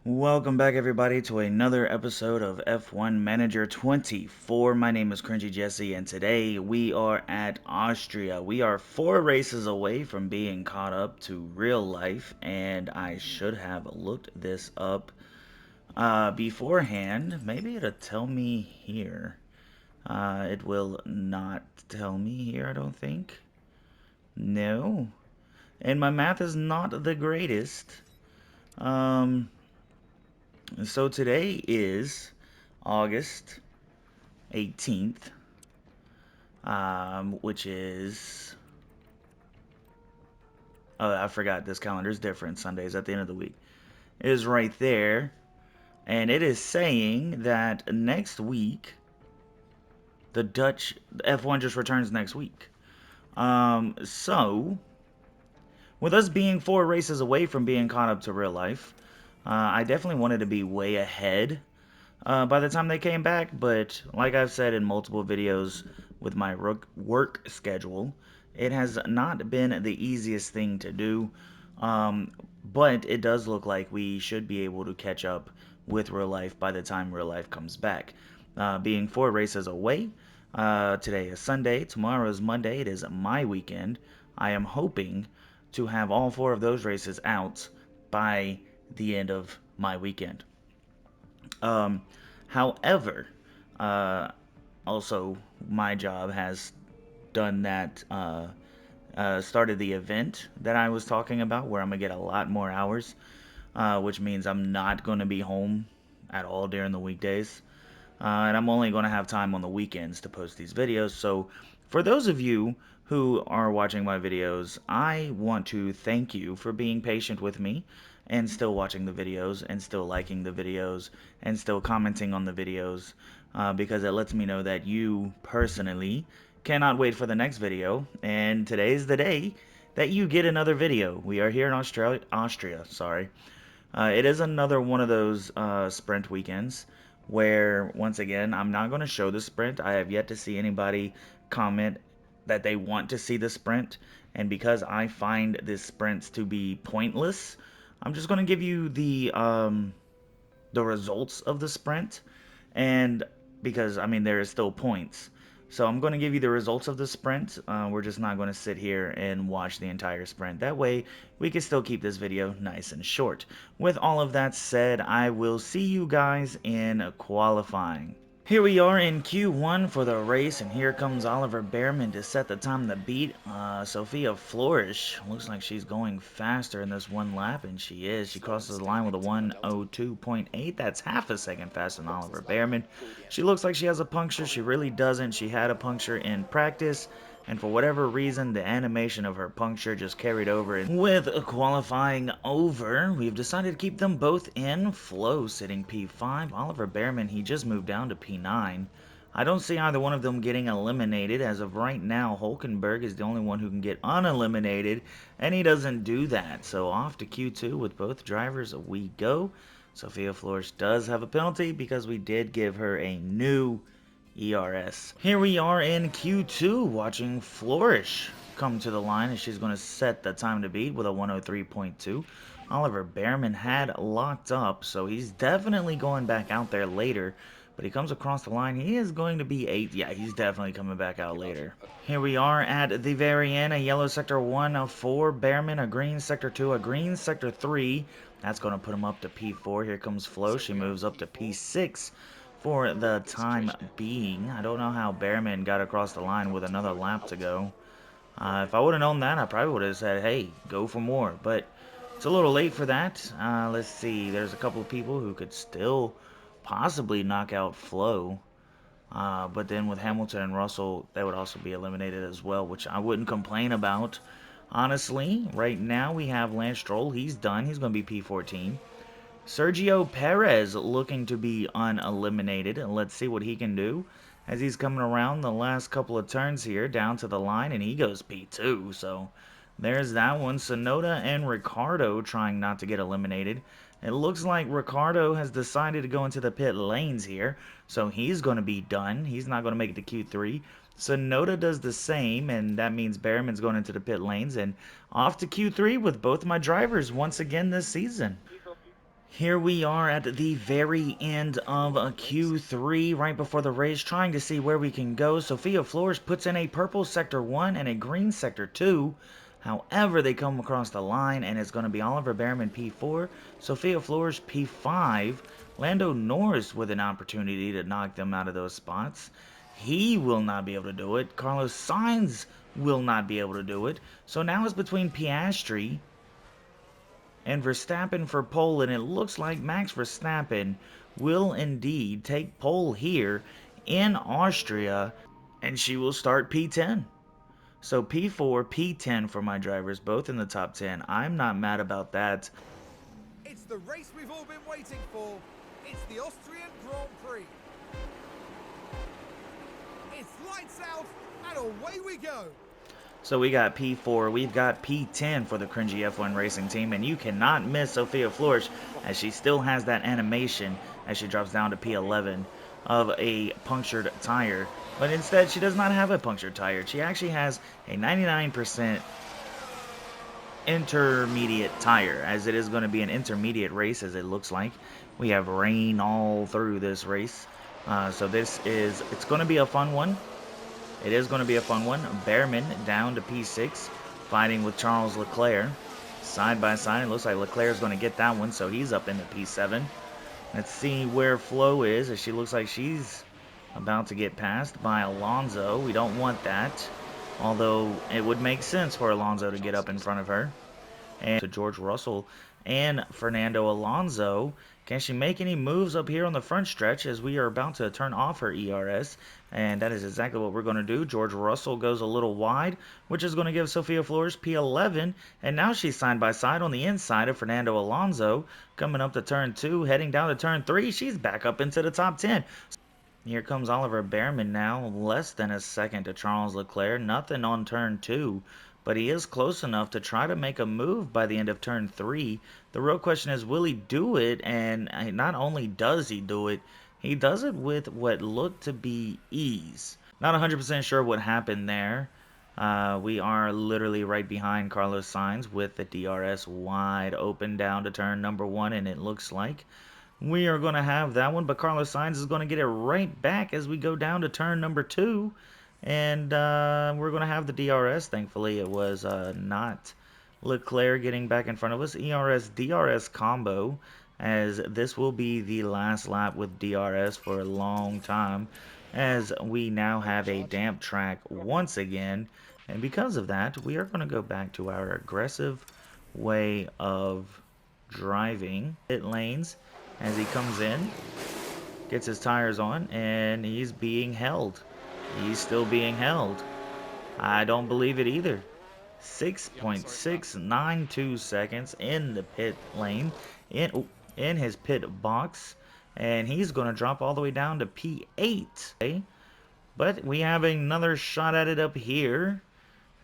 Welcome back, everybody, to another episode of F1Manager24. My name is CringeyJesse, and today we are at Austria. We are 4 races away from being caught up to real life, and I should have looked this up beforehand. Maybe it'll tell me here. It will not tell me here, I don't think. No. And my math is not the greatest. Um, So today is August 18th, which is. Oh, I forgot this calendar is different. Sundays at the end of the week. It is right there. And it is saying that next week, the Dutch F1 just returns next week. So, with us being 4 races away from being caught up to real life, I definitely wanted to be way ahead by the time they came back, but like I've said in multiple videos with my work schedule, it has not been the easiest thing to do, but it does look like we should be able to catch up with real life by the time real life comes back. Being 4 races away, today is Sunday, tomorrow is Monday, it is my weekend. I am hoping to have all 4 of those races out by the end of my weekend. Um, However, uh, also my job has done that, started the event that I was talking about where I'm going to get a lot more hours, which means I'm not going to be home at all during the weekdays. And I'm only going to have time on the weekends to post these videos. So, for those of you who are watching my videos, I want to thank you for being patient with me and still watching the videos and still liking the videos and still commenting on the videos, because it lets me know that you personally cannot wait for the next video. And today's the day that you get another video. We are here in Austria, sorry. It is another one of those sprint weekends where, once again, I'm not going to show the sprint. I have yet to see anybody comment that they want to see the sprint, and because I find the sprints to be pointless, I'm just going to give you the results of the sprint, and because I mean there is still points. So I'm going to give you the results of the sprint. We're just not going to sit here and watch the entire sprint. That way we can still keep this video nice and short. With all of that said, I will see you guys in qualifying. Here we are in Q1 for the race, and here comes Oliver Bearman to set the time to beat Sophia Flourish. Looks like she's going faster in this one lap, and she is. She crosses the line with a 1:02.8. That's half a second faster than Oliver Bearman. She looks like she has a puncture. She really doesn't. She had a puncture in practice, and for whatever reason, the animation of her puncture just carried over. With qualifying over, we've decided to keep them both in. Flo sitting P5. Oliver Bearman, he just moved down to P9. I don't see either one of them getting eliminated. As of right now, Hulkenberg is the only one who can get uneliminated, and he doesn't do that. So off to Q2 with both drivers we go. Sophia Flores does have a penalty because we did give her a new ERS. Here we are in Q2 watching Flourish come to the line, and she's going to set the time to beat with a 1:03.2. Oliver Bearman had locked up, so he's definitely going back out there later. But he comes across the line. He is going to be 8th. Yeah, he's definitely coming back out later. Here we are at the very end. A yellow sector 1 of 4. Bearman, a green sector 2, a green sector 3. That's going to put him up to P4. Here comes Flo. She moves up to P6 for the time being. I don't know how Bearman got across the line with another lap to go. If I would have known that, I probably would have said, hey, go for more. But it's a little late for that. Let's see. There's a couple of people who could still possibly knock out Flo. But then with Hamilton and Russell, they would also be eliminated as well, which I wouldn't complain about. Honestly, right now we have Lance Stroll. He's done. He's going to be P14. Sergio Perez looking to be uneliminated, and let's see what he can do as he's coming around the last couple of turns here down to the line, and he goes P2. So there's that one. Sonoda and Ricardo trying not to get eliminated. It looks like Ricardo has decided to go into the pit lanes here, so he's going to be done. He's not going to make it to Q3. Sonoda does the same, and that means Bearman's going into the pit lanes, and off to Q3 with both my drivers once again this season. Here we are at the very end of a Q3, right before the race, trying to see where we can go. Sophia Flores puts in a purple Sector 1 and a green Sector 2. However, they come across the line, and it's going to be Oliver Behrman P4, Sophia Flores P5, Lando Norris with an opportunity to knock them out of those spots. He will not be able to do it. Carlos Sainz will not be able to do it. So now it's between Piastri and Verstappen for pole, and it looks like Max Verstappen will indeed take pole here in Austria, and she will start P10. So P4, P10 for my drivers, both in the top 10. I'm not mad about that. It's the race we've all been waiting for. It's the Austrian Grand Prix. It's lights out, and away we go. So we got P4, we've got P10 for the Cringy F1 Racing team, and you cannot miss Sophia Flores as she still has that animation as she drops down to P11 of a punctured tire. But instead, she does not have a punctured tire. She actually has a 99% intermediate tire, as it is going to be an intermediate race, as it looks like. We have rain all through this race. So it's going to be a fun one. It is going to be a fun one. Behrman down to P6, fighting with Charles Leclerc. Side by side, it looks like Leclerc is going to get that one, so he's up into P7. Let's see where Flo is, as she looks like she's about to get passed by Alonso. We don't want that, although it would make sense for Alonso to get up in front of her. And to George Russell and Fernando Alonso. Can she make any moves up here on the front stretch, as we are about to turn off her ERS? And that is exactly what we're going to do. George Russell goes a little wide, which is going to give Sophia Flores P11. And now she's side by side on the inside of Fernando Alonso. Coming up to turn 2, heading down to turn 3. She's back up into the top 10. Here comes Oliver Behrman now, less than a second to Charles Leclerc. Nothing on turn 2, but he is close enough to try to make a move by the end of turn 3. The real question is, will he do it? And not only does he do it, he does it with what looked to be ease. Not 100% sure what happened there. We are literally right behind Carlos Sainz with the DRS wide open down to turn number 1, and it looks like we are going to have that one, but Carlos Sainz is going to get it right back as we go down to turn number 2. And we're going to have the DRS. Thankfully, it was not Leclerc getting back in front of us. ERS-DRS combo, as this will be the last lap with DRS for a long time, as we now have a damp track once again. And because of that, we are going to go back to our aggressive way of driving. Pit lanes. As he comes in, gets his tires on, and he's being held. He's still being held. I don't believe it either. 6.692 seconds in the pit lane, in his pit box, and he's going to drop all the way down to P8. Okay? But we have another shot at it up here,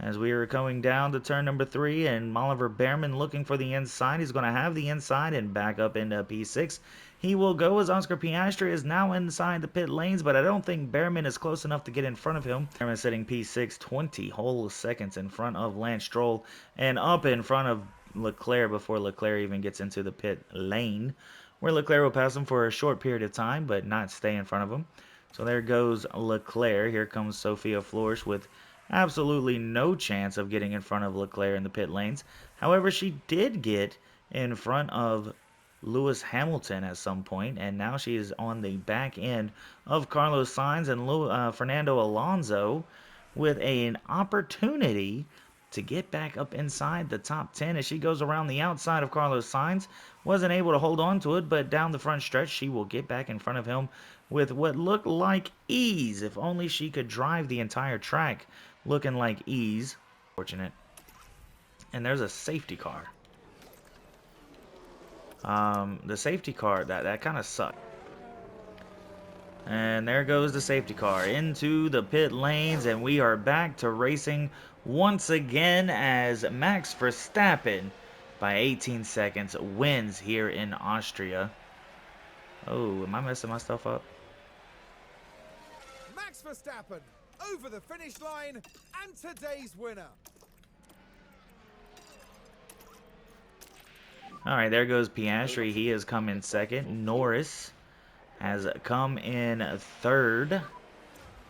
as we are going down to turn number 3, and Oliver Behrman looking for the inside. He's going to have the inside and back up into P6. He will go as Oscar Piastri is now inside the pit lanes, but I don't think Behrman is close enough to get in front of him. Behrman sitting P6, 20 whole seconds in front of Lance Stroll, and up in front of Leclerc before Leclerc even gets into the pit lane, where Leclerc will pass him for a short period of time, but not stay in front of him. So there goes Leclerc. Here comes Sophia Flores with absolutely no chance of getting in front of Leclerc in the pit lanes. However, she did get in front of Lewis Hamilton at some point, and now she is on the back end of Carlos Sainz and Fernando Alonso with an opportunity to get back up inside the top 10 as she goes around the outside of Carlos Sainz. Wasn't able to hold on to it, but down the front stretch, she will get back in front of him with what looked like ease. If only she could drive the entire track looking like ease. Fortunate. And there's a safety car. The safety car, that kind of sucked. And there goes the safety car into the pit lanes, and we are back to racing once again as Max Verstappen, by 18 seconds, wins here in Austria. Oh, am I messing my stuff up? Max Verstappen over the finish line and today's winner. Alright, there goes Piastri. He has come in second. Norris has come in third.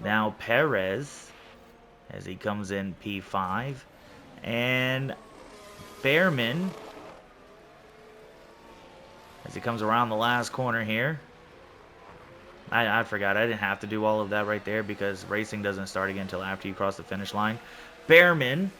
Now Perez, as he comes in P5. And Behrman, as he comes around the last corner here. I forgot. I didn't have to do all of that right there because racing doesn't start again until after you cross the finish line. Behrman,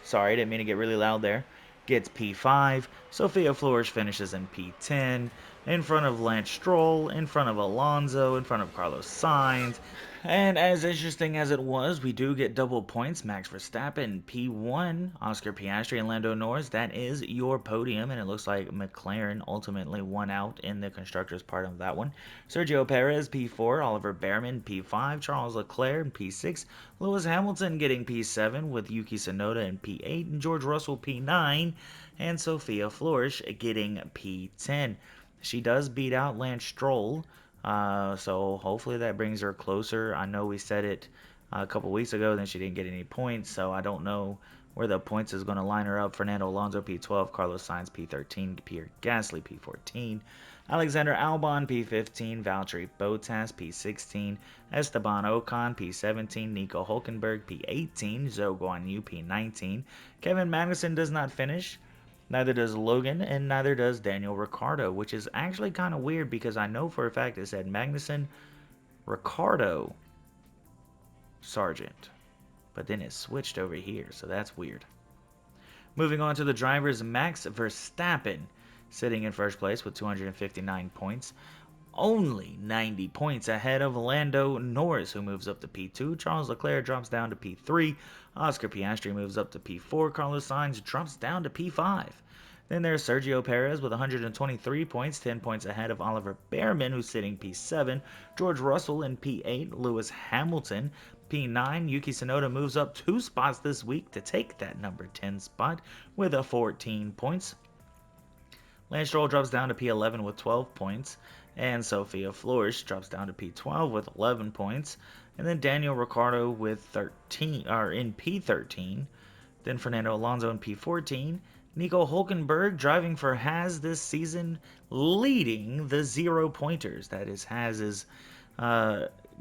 sorry, didn't mean to get really loud there, gets P5. Sophia Flores finishes in P10. In front of Lance Stroll, in front of Alonso, in front of Carlos Sainz. And as interesting as it was, we do get double points. Max Verstappen, P1, Oscar Piastri, and Lando Norris. That is your podium, and it looks like McLaren ultimately won out in the constructors part of that one. Sergio Perez, P4, Oliver Behrman, P5, Charles Leclerc in P6, Lewis Hamilton getting P7 with Yuki Tsunoda in P8, and George Russell P9, and Sophia Flores getting P10. She does beat out Lance Stroll. So hopefully that brings her closer. I know we said it a couple weeks ago, then she didn't get any points, so I don't know where the points is going to line her up. Fernando Alonso P12, Carlos Sainz P13, Pierre Gasly P14, Alexander Albon P15, Valtteri Bottas P16, Esteban Ocon P17, Nico Hulkenberg P18, Zhou Guanyu P19. Kevin Magnussen does not finish. Neither does Logan, and neither does Daniel Ricciardo, which is actually kind of weird because I know for a fact it said Magnussen, Ricciardo, Sargent. But then it switched over here, so that's weird. Moving on to the drivers, Max Verstappen sitting in first place with 259 points. Only 90 points ahead of Lando Norris, who moves up to P2. Charles Leclerc drops down to P3. Oscar Piastri moves up to P4. Carlos Sainz drops down to P5. Then there's Sergio Perez with 123 points, 10 points ahead of Oliver Behrman, who's sitting P7. George Russell in P8. Lewis Hamilton P9. Yuki Tsunoda moves up 2 spots this week to take that number 10 spot with 14 points. Lance Stroll drops down to P11 with 12 points. And Sophia Flores drops down to P12 with 11 points. And then Daniel Ricciardo with 13, or in P13. Then Fernando Alonso in P14. Nico Hulkenberg driving for Haas this season, leading the 0-pointers. That is Haas's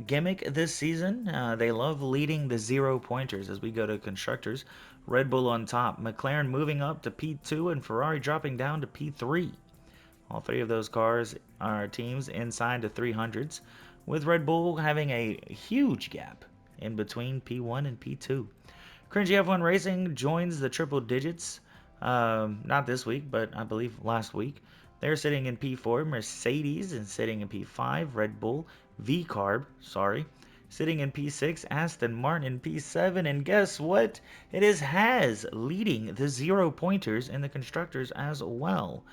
gimmick this season. They love leading the 0-pointers as we go to constructors. Red Bull on top. McLaren moving up to P2 and Ferrari dropping down to P3. All three of those cars are teams inside the 300s, with Red Bull having a huge gap in between P1 and P2. Cringy F1 Racing joins the triple digits, not this week, but I believe last week. They're sitting in P4. Mercedes is sitting in P5. Red Bull, V-Carb, sitting in P6. Aston Martin in P7. And guess what? It is Haas leading the 0-pointers in the constructors as well.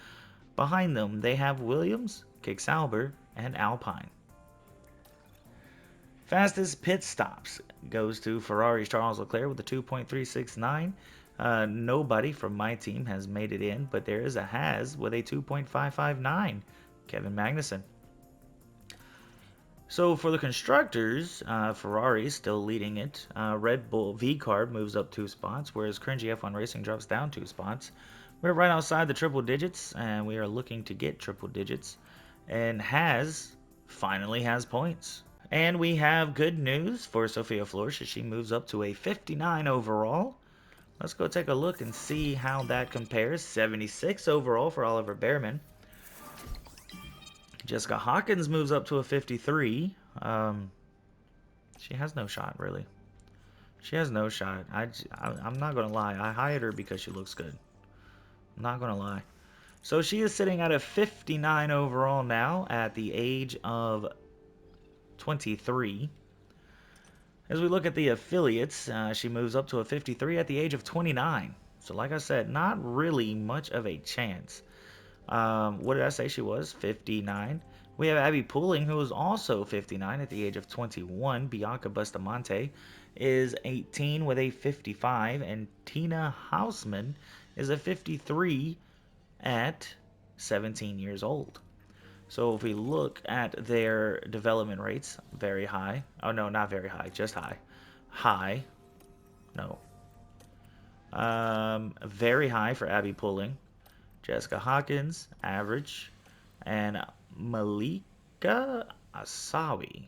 Behind them, they have Williams, Kick Sauber, and Alpine. Fastest pit stops goes to Ferrari's Charles Leclerc with a 2.369. Nobody from my team has made it in, but there is a Haas with a 2.559. Kevin Magnussen. So for the constructors, Ferrari is still leading it. Red Bull V-Carb moves up 2 spots, whereas Cringy F1 Racing drops down 2 spots. We're right outside the triple digits, and we are looking to get triple digits. And Haas finally has points. And we have good news for Sophia Flores as she moves up to a 59 overall. Let's go take a look and see how that compares. 76 overall for Oliver Behrman. Jessica Hawkins moves up to a 53. She has no shot, really. She has no shot. I'm not going to lie. I hired her because she looks good. I'm not going to lie. So she is sitting at a 59 overall now at the age of 23. As we look at the affiliates, she moves up to a 53 at the age of 29. So like I said, not really much of a chance. What did I say she was? 59. We have Abby Pooling, who is also 59 at the age of 21. Bianca Bustamante is 18 with a 55. And Tina Hausman is a 53 at 17 years old. So if we look at their development rates, very high. Oh, no, not very high, just high. High. No. Very high for Abby Pulling. Jessica Hawkins, average. And Malika Asawi,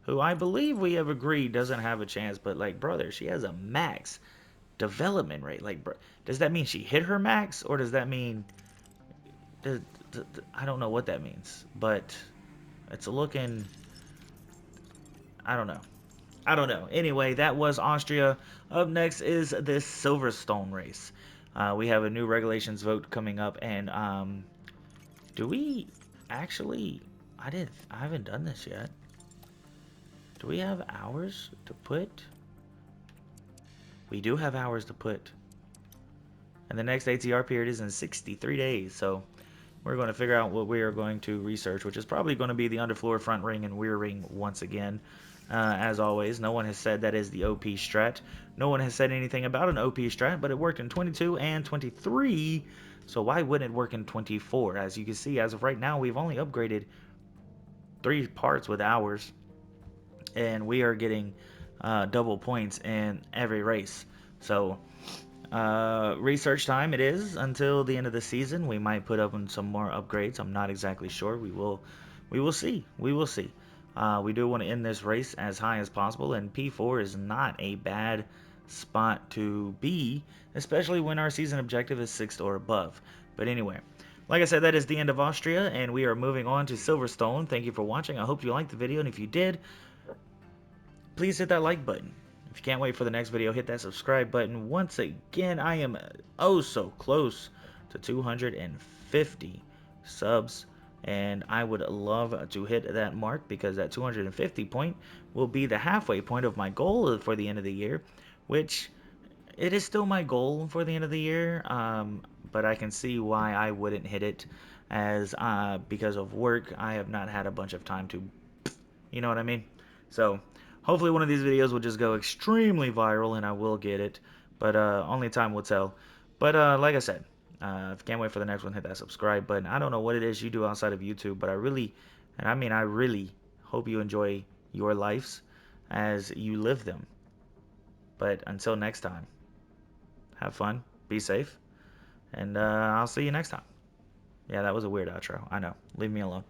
who I believe we have agreed doesn't have a chance, but like, brother, she has a max development rate. Like, does that mean she hit her max, or does that mean I don't know what that means, but it's looking. I don't know. I don't know. Anyway, that was Austria. Up next is this Silverstone race. We have a new regulations vote coming up, and do we actually? I haven't done this yet. Do we have hours to put? We do have hours to put. And the next ATR period is in 63 days, so we're going to figure out what we are going to research, which is probably going to be the underfloor, front ring, and rear ring once again. As always, no one has said that is the OP strat. No one has said anything about an OP strat, but it worked in 22 and 23, so why wouldn't it work in 24? As you can see, as of right now, we've only upgraded 3 parts with hours, and we are getting double points in every race. So research time it is until the end of the season. We might put up on some more upgrades. I'm not exactly sure. We will see. We will see. We do want to end this race as high as possible, and P4 is not a bad spot to be, especially when our season objective is 6th or above. But anyway, like I said, that is the end of Austria, and we are moving on to Silverstone. Thank you for watching. I hope you liked the video, and if you did, please hit that like button. If you can't wait for the next video, hit that subscribe button. Once again, I am oh so close to 250 subs, and I would love to hit that mark, because that 250 point will be the halfway point of my goal for the end of the year, which it is still my goal for the end of the year, but I can see why I wouldn't hit it, as because of work, I have not had a bunch of time to, you know what I mean? So hopefully one of these videos will just go extremely viral and I will get it, but only time will tell. But like I said, if you can't wait for the next one, hit that subscribe button. I don't know what it is you do outside of YouTube, but I really, and I mean I really, hope you enjoy your lives as you live them. But until next time, have fun, be safe, and I'll see you next time. Yeah, that was a weird outro. I know. Leave me alone.